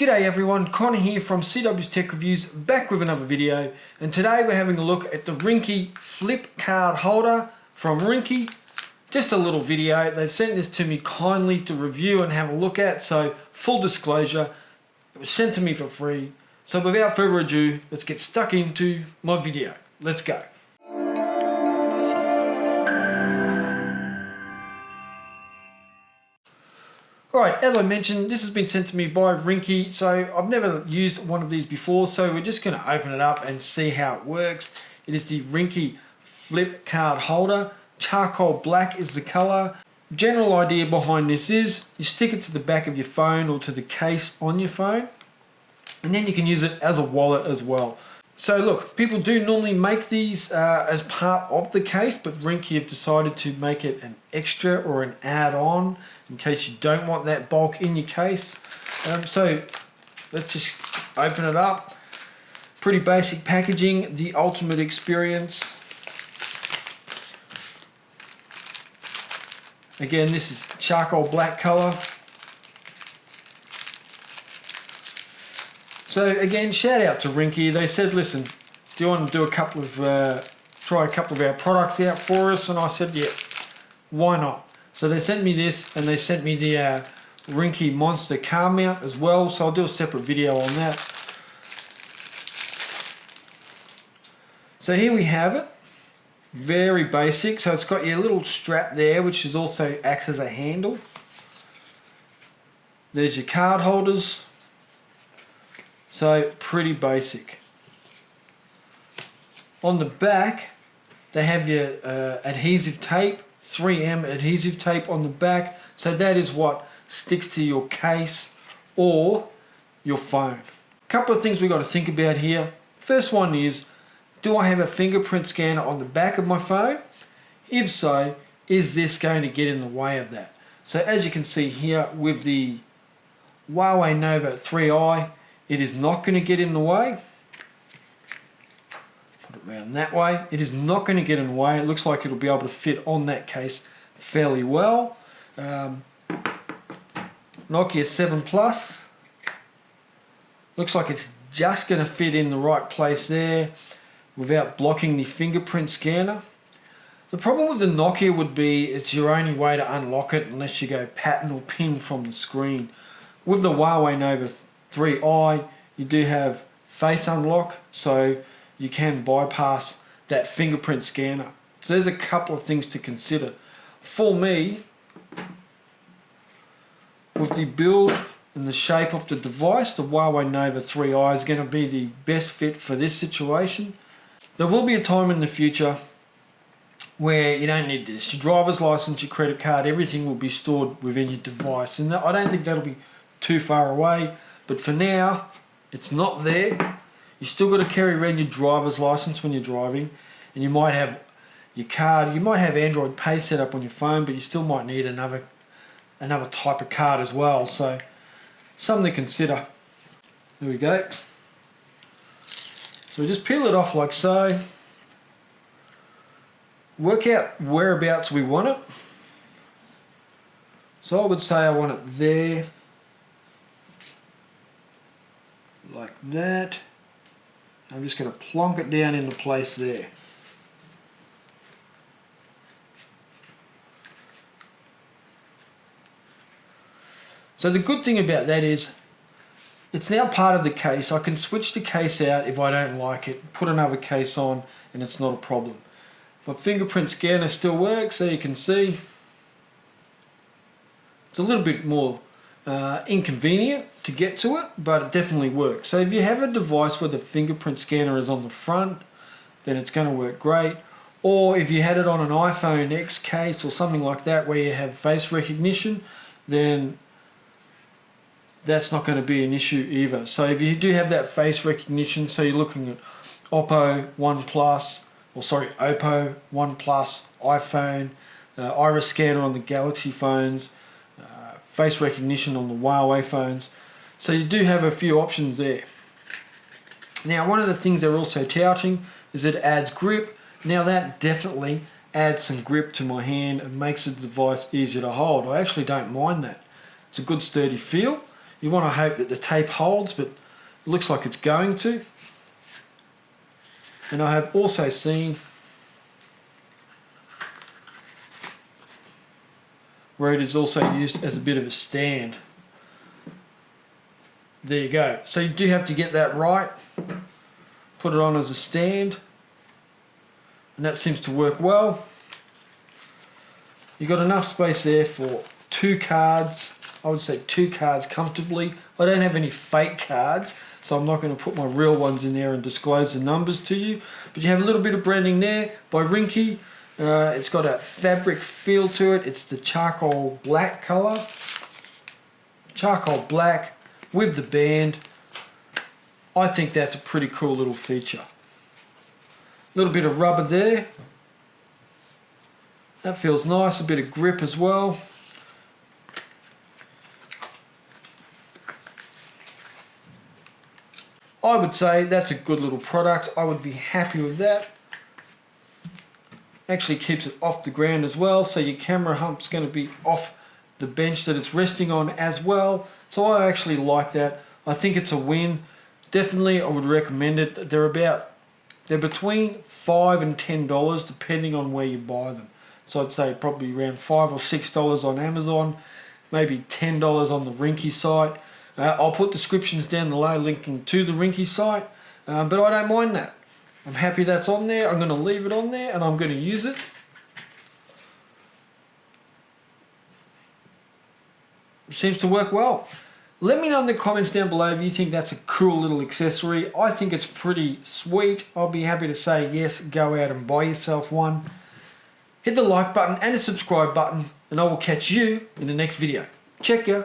G'day everyone, Connor here from CW's Tech Reviews, back with another video, and today we're having a look at the Ringke Flip Card Holder from Ringke. Just a little video. They've sent this to me kindly to review and have a look at, so full disclosure, it was sent to me for free. So without further ado, let's get stuck into my video. Let's go. Alright, as I mentioned, this has been sent to me by Ringke, so I've never used one of these before, so we're just going to open it up and see how it works. It is the Ringke Flip Card Holder. Charcoal black is the colour. General idea behind this is, you stick it to the back of your phone or to the case on your phone, and then you can use it as a wallet as well. So look, people do normally make these as part of the case, but Ringke have decided to make it an extra or an add-on in case you don't want that bulk in your case. So let's just open it up. Pretty basic packaging, the ultimate experience. Again, this is charcoal black color. So again, shout out to Ringke. They said, listen, do you want to do a couple of, try a couple of our products out for us? And I said, yeah, why not? So they sent me this, and they sent me the Ringke Monster car mount as well. So I'll do a separate video on that. So here we have it. Very basic. So it's got your little strap there, which is also acts as a handle. There's your card holders. So pretty basic. On the back, they have your adhesive tape, 3M adhesive tape on the back. So that is what sticks to your case or your phone. A couple of things we got to think about here. First one is, do I have a fingerprint scanner on the back of my phone? If so, is this going to get in the way of that? So as you can see here with the Huawei Nova 3i, it is not going to get in the way. Put it around that way. It is not going to get in the way. It looks like it'll be able to fit on that case fairly well. Nokia 7 Plus. Looks like it's just going to fit in the right place there without blocking the fingerprint scanner. The problem with the Nokia would be it's your only way to unlock it unless you go pattern or pin from the screen. With the Huawei Nova 3i, you do have face unlock, so you can bypass that fingerprint scanner. So there's a couple of things to consider. For me, with the build and the shape of the device, the Huawei Nova 3i is going to be the best fit for this situation. There will be a time in the future where you don't need this. Your driver's license, your credit card, everything will be stored within your device, and I don't think that'll be too far away. But for now, it's not there. You still got to carry around your driver's license when you're driving, and you might have your card. You might have Android Pay set up on your phone, but you still might need another type of card as well. So something to consider. There we go. So we just peel it off like so. Work out whereabouts we want it. So I would say I want it there. Like that. I'm just going to plonk it down into place there. So the good thing about that is it's now part of the case. I can switch the case out if I don't like it, put another case on, and it's not a problem. My fingerprint scanner still works, so you can see. It's a little bit more inconvenient to get to it, but it definitely works. So if you have a device where the fingerprint scanner is on the front, then it's going to work great. Or if you had it on an iPhone X case or something like that where you have face recognition, then that's not going to be an issue either. So if you do have that face recognition, so you're looking at Oppo, OnePlus, iPhone, iris scanner on the Galaxy phones, face recognition on the Huawei phones. So you do have a few options there. Now, one of the things they're also touting is it adds grip. Now that definitely adds some grip to my hand and makes the device easier to hold. I actually don't mind that. It's a good sturdy feel. You want to hope that the tape holds, but it looks like it's going to. And I have also seen where it is also used as a bit of a stand. There you go. So you do have to get that right. Put it on as a stand. And that seems to work well. You've got enough space there for 2 cards. I would say 2 cards comfortably. I don't have any fake cards, so I'm not going to put my real ones in there and disclose the numbers to you. But you have a little bit of branding there by Ringke. It's got a fabric feel to it. It's the charcoal black colour. Charcoal black with the band. I think that's a pretty cool little feature. A little bit of rubber there. That feels nice. A bit of grip as well. I would say that's a good little product. I would be happy with that. Actually keeps it off the ground as well, so your camera hump's going to be off the bench that it's resting on as well. So I actually like that. I think it's a win. Definitely I would recommend it. They're between $5 and $10 depending on where you buy them. So I'd say probably around $5 or $6 on Amazon, maybe $10 on the Ringke site. I'll put descriptions down below linking to the Ringke site, but I don't mind that. I'm happy that's on there. I'm going to leave it on there and I'm going to use it. It seems to work well. Let me know in the comments down below if you think that's a cool little accessory. I think it's pretty sweet. I'll be happy to say yes, go out and buy yourself one. Hit the like button and the subscribe button and I will catch you in the next video. Check ya.